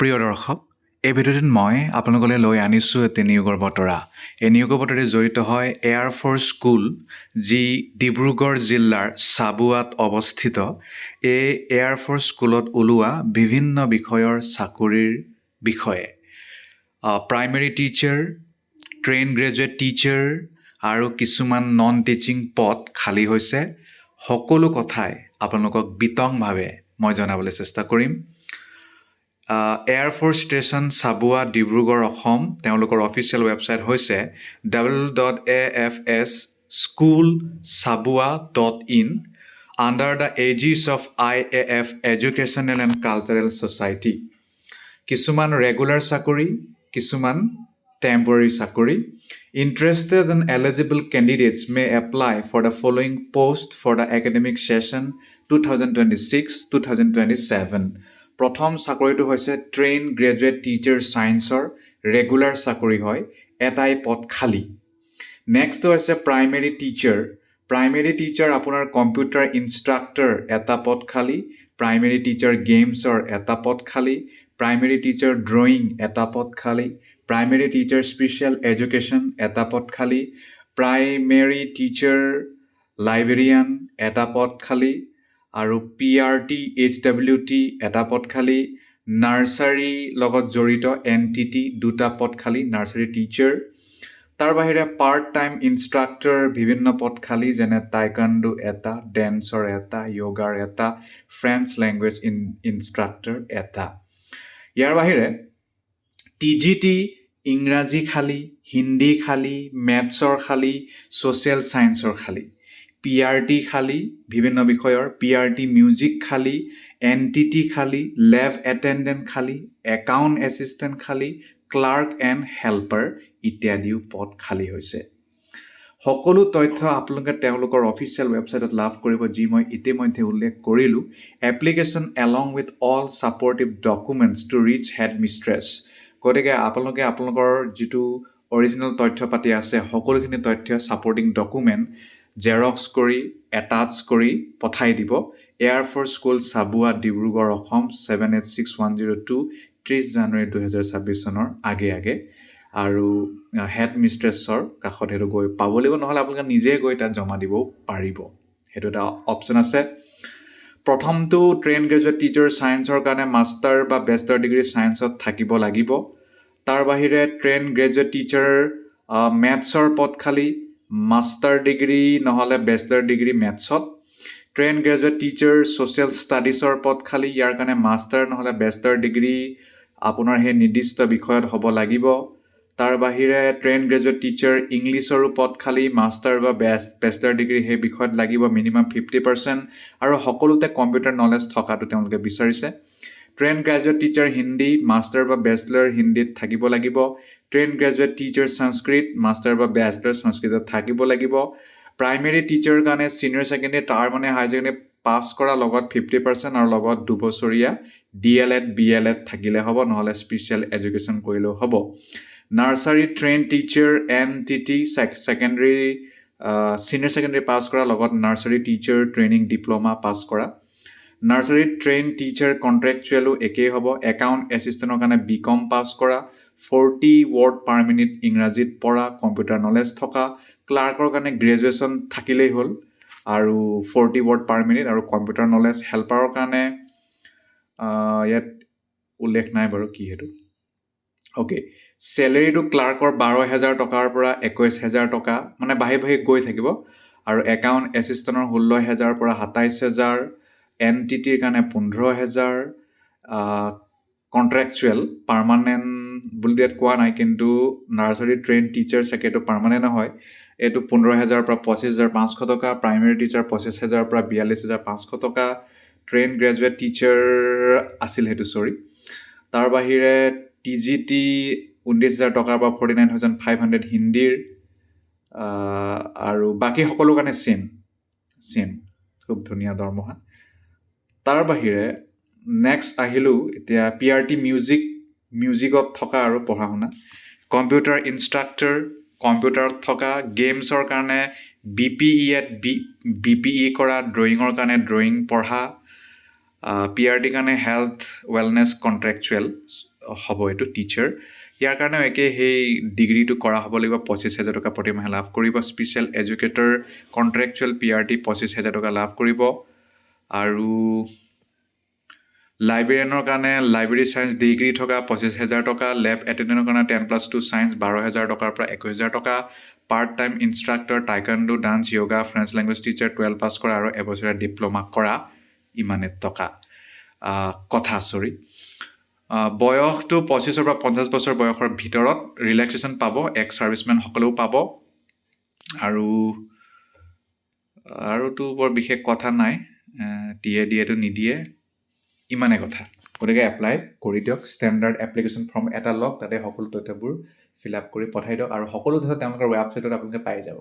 প্ৰিয় দৰ্শক, এই ভিডিঅ'টোত মই আপোনালোকলৈ লৈ আনিছোঁ এটি নিয়োগৰ বতৰা। এই নিয়োগৰ বতৰাত জড়িত হয় এয়াৰ ফ'ৰ্চ স্কুল, যি ডিব্ৰুগড় জিলাৰ চাবুৱাত অৱস্থিত। এই এয়াৰ ফ'ৰ্চ স্কুলত ওলোৱা বিভিন্ন বিষয়ৰ চাকৰিৰ বিষয়ে primary teacher, train graduate teacher আৰু কিছুমান নন টিচিং পদ খালী হৈছে। সকলো কথাই আপোনালোকক বিতংভাৱে মই জনাবলৈ চেষ্টা কৰিম। Air force station Chabua, Dibrugarh, Assam. তেওঁলোকৰ অফিচিয়েল ৱেবছাইট হৈছে www.afsschoolsabua.in under the aegis of IAF Educational and Cultural Society. কিছুমান ৰেগুলাৰ চাকৰি, কিছুমান টেম্পৰাৰী চাকৰি. Interested and eligible candidates may apply for the following post for the academic session 2026-2027. প্ৰথম চাকৰিটো হৈছে train graduate teacher ছায়েন্সৰ regular চাকৰি হয়, এটাই পদ খালী। নেক্সটটো হৈছে প্ৰাইমেৰী টিচাৰ। প্ৰাইমেৰী টিচাৰ আপোনাৰ কম্পিউটাৰ ইনষ্ট্ৰাক্টৰ এটা পদ খালী, প্ৰাইমেৰী টিচাৰ গেমছৰ এটা পদ খালী, প্ৰাইমেৰী টিচাৰ ড্ৰয়িং এটা পদ খালী, প্ৰাইমেৰী টিচাৰ স্পেচিয়েল এডুকেশ্যন এটা পদ খালী, প্ৰাইমেৰী টিচাৰ লাইব্ৰেৰিয়ান এটা পদ খালী, আৰু PRT HWT এটা পদ খালী, নাৰ্চাৰী লগত জড়িত NTT দুটা পদ খালী, নাৰ্চাৰী টিচাৰ। তাৰ বাহিৰে পাৰ্ট টাইম ইনষ্ট্ৰাক্টৰ বিভিন্ন পদ খালী, যেনে টাইকাণ্ডো এটা, ডেন্সৰ এটা, য়োগাৰ এটা, ফ্ৰেঞ্চ লেংগুৱেজ ইনষ্ট্ৰাক্টৰ এটা। ইয়াৰ বাহিৰে TGT ইংৰাজী খালী, হিন্দী খালী, মেথছৰ খালী, ছ'চিয়েল ছায়েন্সৰ খালী। PRT খালী বিভিন্ন বিষয়ৰ, PRT মিউজিক খালী, NTT খালী, লেব এটেণ্ডেণ্ট খালী, একাউণ্ট এছিষ্টেণ্ট খালী, ক্লাৰ্ক এণ্ড হেল্পাৰ ইত্যাদিও পদ খালী হৈছে। সকলো তথ্য আপোনালোকে তেওঁলোকৰ অফিচিয়েল ৱেবছাইটত লাভ কৰিব, যি মই ইতিমধ্যে উল্লেখ কৰিলোঁ। Application along with all supportive documents to reach headmistress. গতিকে আপোনালোকে আপোনালোকৰ যিটো অৰিজিনেল তথ্য পাতি আছে, সকলোখিনি তথ্য ছাপৰ্টিং ডকুমেণ্ট জেৰক্স কৰি এটাচ কৰি পঠাই দিব। Air force school Chabua, Dibrugarh, Assam 786102, 30 জানুৱাৰী 2026 চনৰ আগে আৰু হেড মিষ্ট্ৰেছৰ কাষত সেইটো গৈ পাব লাগিব, নহ'লে আপোনালোকে নিজে গৈ তাত জমা দিবও পাৰিব। সেইটো এটা অপশ্যন আছে। প্ৰথমটো ট্ৰেইন গ্ৰেজুৱেট টিচাৰ ছায়েন্সৰ কাৰণে মাষ্টাৰ বা বেচলাৰ ডিগ্ৰী ছায়েন্সত থাকিব লাগিব। তাৰ বাহিৰে ট্ৰেইন গ্ৰেজুৱেট টিচাৰ মেথছৰ পদ খালী, মাষ্টাৰ ডিগ্ৰী নহ'লে বেচলাৰ ডিগ্ৰী মেথছত। ট্ৰেইন গ্ৰেজুৱেট টিচাৰ ছ'চিয়েল ষ্টাডিজৰ পদ খালী, ইয়াৰ কাৰণে মাষ্টাৰ নহ'লে বেচলাৰ ডিগ্ৰী আপোনাৰ সেই নিৰ্দিষ্ট বিষয়ত হ'ব লাগিব। তাৰ বাহিৰে ট্ৰেইন গ্ৰেজুৱেট টিচাৰ ইংলিছৰো পদ খালী, মাষ্টাৰ বা বেচলাৰ ডিগ্ৰী সেই বিষয়ত লাগিব, মিনিমাম 50%, আৰু সকলোতে কম্পিউটাৰ নলেজ থকাটো তেওঁলোকে বিচাৰিছে। Train graduate teacher Hindi, master বা বেচলাৰ হিন্দীত থাকিব লাগিব। ট্ৰেইন গ্ৰেজুৱেট টিচাৰ সংস্কৃত, মাষ্টাৰ বা বেচলাৰ সংস্কৃতত থাকিব লাগিব। প্ৰাইমেৰী টিচাৰৰ কাৰণে ছিনিয়ৰ ছেকেণ্ডেৰী তাৰ মানে হায়াৰ ছেকেণ্ডেৰী পাছ কৰা লগত 50% আৰু লগত 2 বছৰীয়া DLED BLED থাকিলে হ'ব, নহ'লে স্পেচিয়েল এডুকেশ্যন কৰিলেও হ'ব। Nursery train teacher NTT secondary senior secondary pass কৰা লগত নাৰ্চাৰী টিচাৰ ট্ৰেইনিং ডিপ্ল'মা পাছ কৰা। নাৰ্চাৰী ট্ৰেইন টিচাৰ কণ্ট্ৰেকচুৱেলো একেই হ'ব। একাউণ্ট এছিষ্টেণ্টৰ কাৰণে BCom পাছ কৰা, 40 ৱৰ্ড পাৰ মিনিট ইংৰাজীত পঢ়া, কম্পিউটাৰ নলেজ থকা। ক্লাৰ্কৰ কাৰণে গ্ৰেজুৱেশ্যন থাকিলেই হ'ল আৰু 40 ৱৰ্ড পাৰ মিনিট আৰু কম্পিউটাৰ নলেজ। হেল্পাৰৰ কাৰণে ইয়াত উল্লেখ নাই বাৰু কি সেইটো। অ'কে, চেলেৰিটো ক্লাৰ্কৰ 12,000 টকাৰ পৰা 21,000 টকা, মানে বাঢ়ি বাঢ়ি গৈ থাকিব। আৰু একাউণ্ট এছিষ্টেণ্টৰ 16,000 পৰা 27,000, NTTৰ কাৰণে 15,000, কণ্ট্ৰেকচুৱেল পাৰ্মানেণ্ট বুলি ইয়াত কোৱা নাই, কিন্তু নাৰ্চাৰী ট্ৰেইন টিচাৰ চাগে এইটো পাৰ্মানেণ্ট হয়। এইটো 15,000 পৰা 25,500 টকা, প্ৰাইমেৰী টিচাৰ 25,000 পৰা 42,500 টকা, ট্ৰেইন গ্ৰেজুৱেট টিচাৰ আছিল সেইটো, চৰি। তাৰ বাহিৰে TGT 19,000 টকাৰ পৰা 49,500 হিন্দীৰ, আৰু বাকী সকলো কাৰণে ছেম, খুব ধুনীয়া দৰমহা। তাৰ বাহিৰে নেক্সট আহিলোঁ এতিয়া PRT মিউজিকত থকা আৰু পঢ়া শুনা। কম্পিউটাৰ ইনষ্ট্ৰাক্টৰ কম্পিউটাৰত থকা, গেমছৰ কাৰণে BPE কৰা, ড্ৰয়িঙৰ কাৰণে ড্ৰয়িং পঢ়া, PRD কাৰণে হেল্থ ৱেলনেছ কণ্ট্ৰেকচুৱেল হ'ব এইটো টিচাৰ ইয়াৰ কাৰণেও একে সেই ডিগ্ৰীটো কৰা হ'ব লাগিব 25,000 টকা প্ৰতিমাহে লাভ কৰিব স্পেচিয়েল এডুকেটৰ কণ্ট্ৰেকচুৱেল PRD 25,000 টকা লাভ কৰিব আৰু লাইব্ৰেৰিয়ানৰ কাৰণে লাইব্ৰেৰী চায়েন্স ডিগ্ৰী থকা 25,000 টকা লেব এটেণ্ডেণ্টৰ কাৰণে 10+2 চায়েন্স 12,000 টকাৰ পৰা 21,000 টকা part time instructor taekwondo dance yoga French language teacher 12 পাছ কৰা আৰু এবছৰীয়া ডিপ্ল'মা কৰা ইমানে টকা বয়সটো 25 পৰা 50 বছৰ বয়সৰ ভিতৰত ৰিলেক্সেশ্যন পাব এক্স ছাৰ্ভিচমেন সকলেও পাব আৰুতো বৰ বিশেষ কথা নাই দিয়েতো নিদিয়ে ইমানে কথা গতিকে এপ্লাই কৰি দিয়ক ষ্টেণ্ডাৰ্ড এপ্লিকেশ্যন ফৰ্ম এটা লওক তাতে সকলো তথ্যবোৰ ফিল আপ কৰি পঠাই দিয়ক আৰু সকলো তথ্য তেওঁলোকৰ ৱেবছাইটত আপোনালোকে পাই যাব